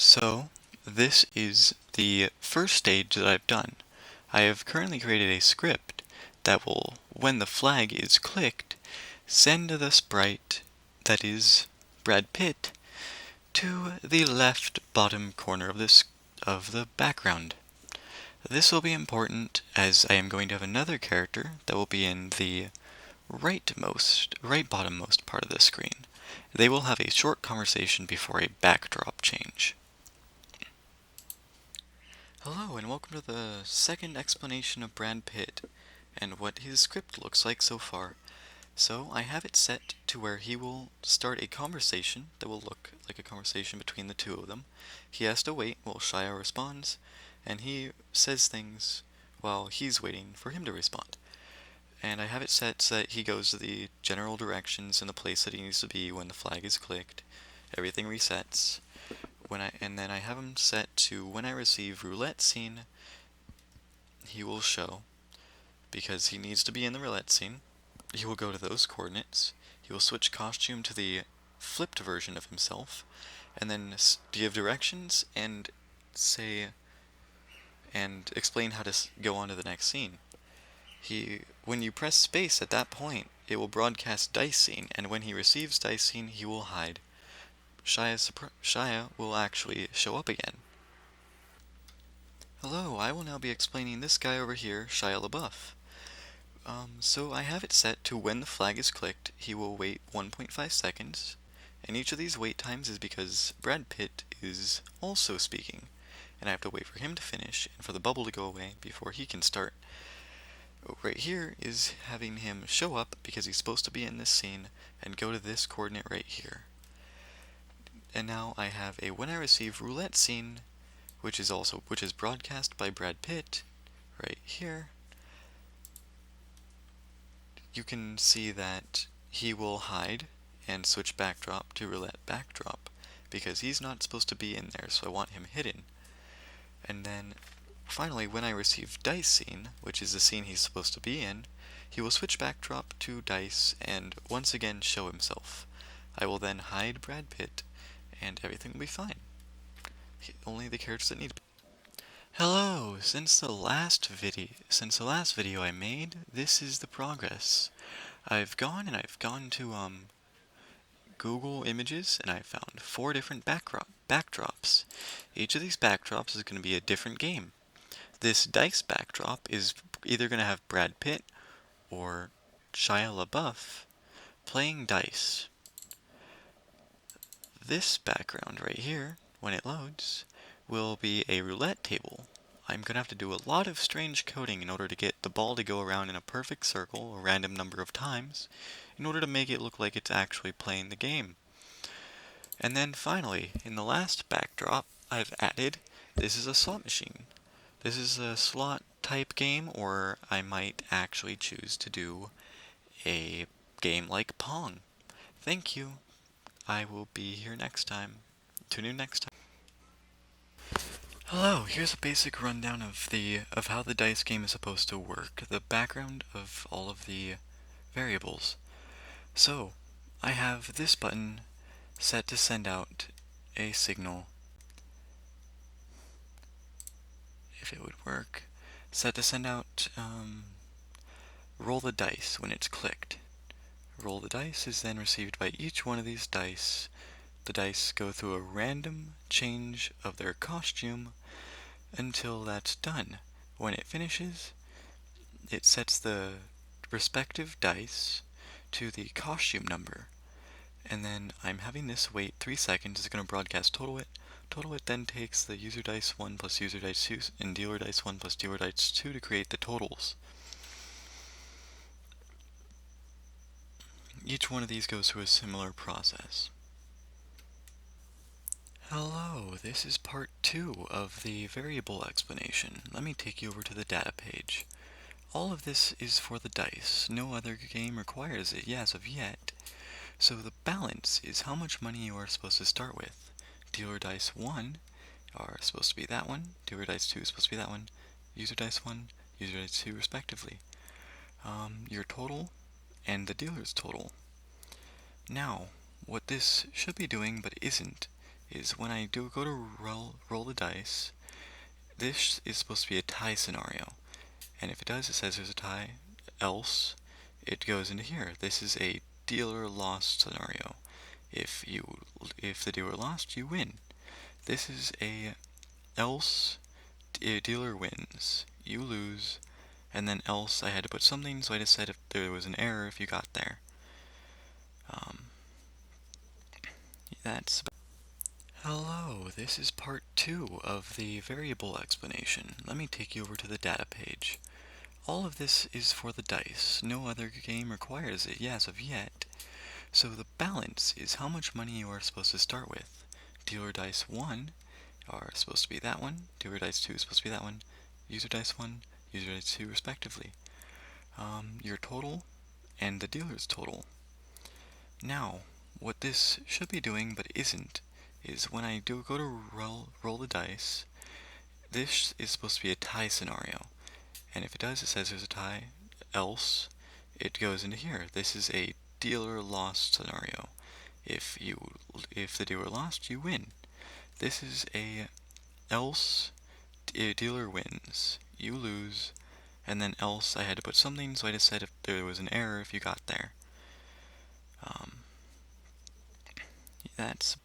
So, this is the first stage that I've done. I have currently created a script that will, when the flag is clicked, send the sprite, that is Brad Pitt, to the left bottom corner of the background. This will be important as I am going to have another character that will be in the right bottommost part of the screen. They will have a short conversation before a backdrop change. Hello, and welcome to the second explanation of Brad Pitt and what his script looks like so far. So, I have it set to where he will start a conversation that will look like a conversation between the two of them. He has to wait while Shia responds, and he says things while he's waiting for him to respond. And I have it set so that he goes to the general directions and the place that he needs to be when the flag is clicked. Everything resets. And then I have him set to when I receive roulette scene, he will show, because he needs to be in the roulette scene. He will go to those coordinates. He will switch costume to the flipped version of himself, and then give directions and say and explain how to go on to the next scene. When you press space at that point, it will broadcast dice scene, and when he receives dice scene, he will hide. Shia will actually show up again. Hello, I will now be explaining this guy over here, Shia LaBeouf. So I have it set to when the flag is clicked, he will wait 1.5 seconds, and each of these wait times is because Brad Pitt is also speaking, and I have to wait for him to finish and for the bubble to go away before he can start. Right here is having him show up because he's supposed to be in this scene and go to this coordinate right here. And now I have a when I receive roulette scene, which is broadcast by Brad Pitt right here. You can see that he will hide and switch backdrop to roulette backdrop because he's not supposed to be in there, so I want him hidden. And then finally, when I receive dice scene, which is the scene he's supposed to be in, he will switch backdrop to dice and once again show himself. I will then hide Brad Pitt and everything will be fine. Only the characters that need to be. Hello! Since the last video I made, this is the progress. I've gone to Google Images and I found 4 different backdrops. Each of these backdrops is going to be a different game. This dice backdrop is either going to have Brad Pitt or Shia LaBeouf playing dice. This background right here, when it loads, will be a roulette table. I'm going to have to do a lot of strange coding in order to get the ball to go around in a perfect circle a random number of times in order to make it look like it's actually playing the game. And then finally, in the last backdrop, I've added, this is a slot machine. This is a slot type game, or I might actually choose to do a game like Pong. Thank you. I will be here next time. Tune in next time. Hello, here's a basic rundown of how the dice game is supposed to work, the background of all of the variables. So, I have this button set to send out a signal, if it would work, set to send out roll the dice when it's clicked. Roll the dice is then received by each one of these dice. The dice go through a random change of their costume until that's done. When it finishes, it sets the respective dice to the costume number. And then I'm having this wait 3 seconds. It's going to broadcast total it. Total it then takes the user dice 1 plus user dice 2 and dealer dice 1 plus dealer dice 2 to create the totals. Each one of these goes through a similar process. Hello, this is part 2 of the variable explanation. Let me take you over to the data page. All of this is for the dice. No other game requires it as of yet. So the balance is how much money you are supposed to start with. Dealer dice 1 are supposed to be that one, dealer dice 2 is supposed to be that one, user dice 1, user dice 2 respectively. Your total and the dealer's total. Now, what this should be doing but isn't is when I do go to roll the dice, this is supposed to be a tie scenario. And if it does, it says there's a tie, else it goes into here. This is a dealer lost scenario. If the dealer lost, you win. This is a else dealer wins, you lose, and then else I had to put something, so I just said if there was an error if you got there. That's Hello, this is part 2 of the variable explanation. Let me take you over to the data page. All of this is for the dice. No other game requires it, as of yet. So the balance is how much money you are supposed to start with. Dealer dice 1 are supposed to be that one, dealer dice 2 is supposed to be that one, user dice 1, user dice 2 respectively. Your total and the dealer's total. Now, what this should be doing but isn't is when I do go to roll the dice, this is supposed to be a tie scenario. And if it does, it says there's a tie, else it goes into here. This is a dealer lost scenario. If the dealer lost, you win. This is a else dealer wins, you lose, and then else I had to put something, so I just said if there was an error if you got there. That's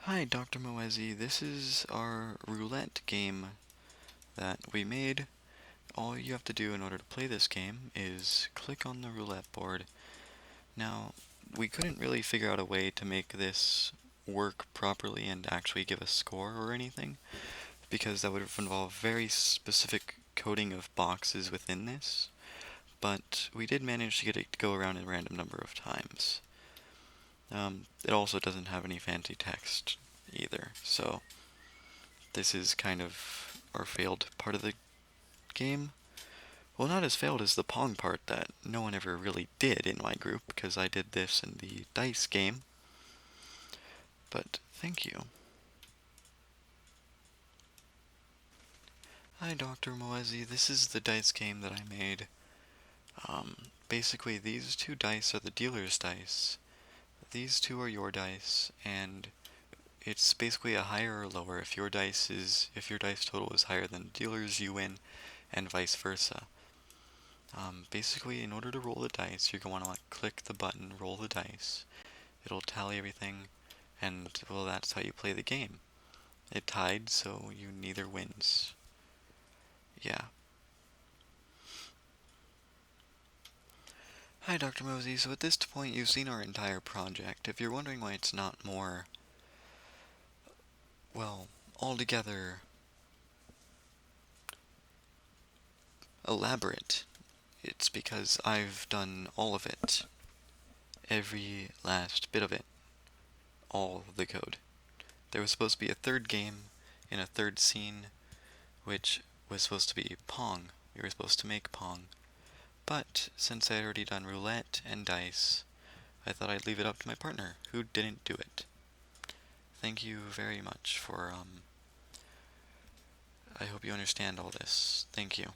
Hi, Dr. Moezi. This is our roulette game that we made. All you have to do in order to play this game is click on the roulette board. Now, we couldn't really figure out a way to make this work properly and actually give a score or anything, because that would involve very specific coding of boxes within this, but we did manage to get it to go around a random number of times. It also doesn't have any fancy text either, so this is kind of our failed part of the game. Well, not as failed as the Pong part that no one ever really did in my group, because I did this in the dice game. But thank you. Hi, Dr. Moezi. This is the dice game that I made. Basically, these two dice are the dealer's dice. These two are your dice, and it's basically a higher or lower. If your dice total is higher than the dealer's, you win, and vice versa. Basically, in order to roll the dice, you're going to want to click the button, roll the dice. It'll tally everything, and well, that's how you play the game. It tied, so you neither wins. Yeah. Hi, Dr. Mosey. So at this point, you've seen our entire project. If you're wondering why it's not more, well, altogether elaborate, it's because I've done all of it. Every last bit of it. All of the code. There was supposed to be a third game in a third scene, which was supposed to be Pong. We were supposed to make Pong. But since I had already done roulette and dice, I thought I'd leave it up to my partner, who didn't do it. Thank you very much for, I hope you understand all this. Thank you.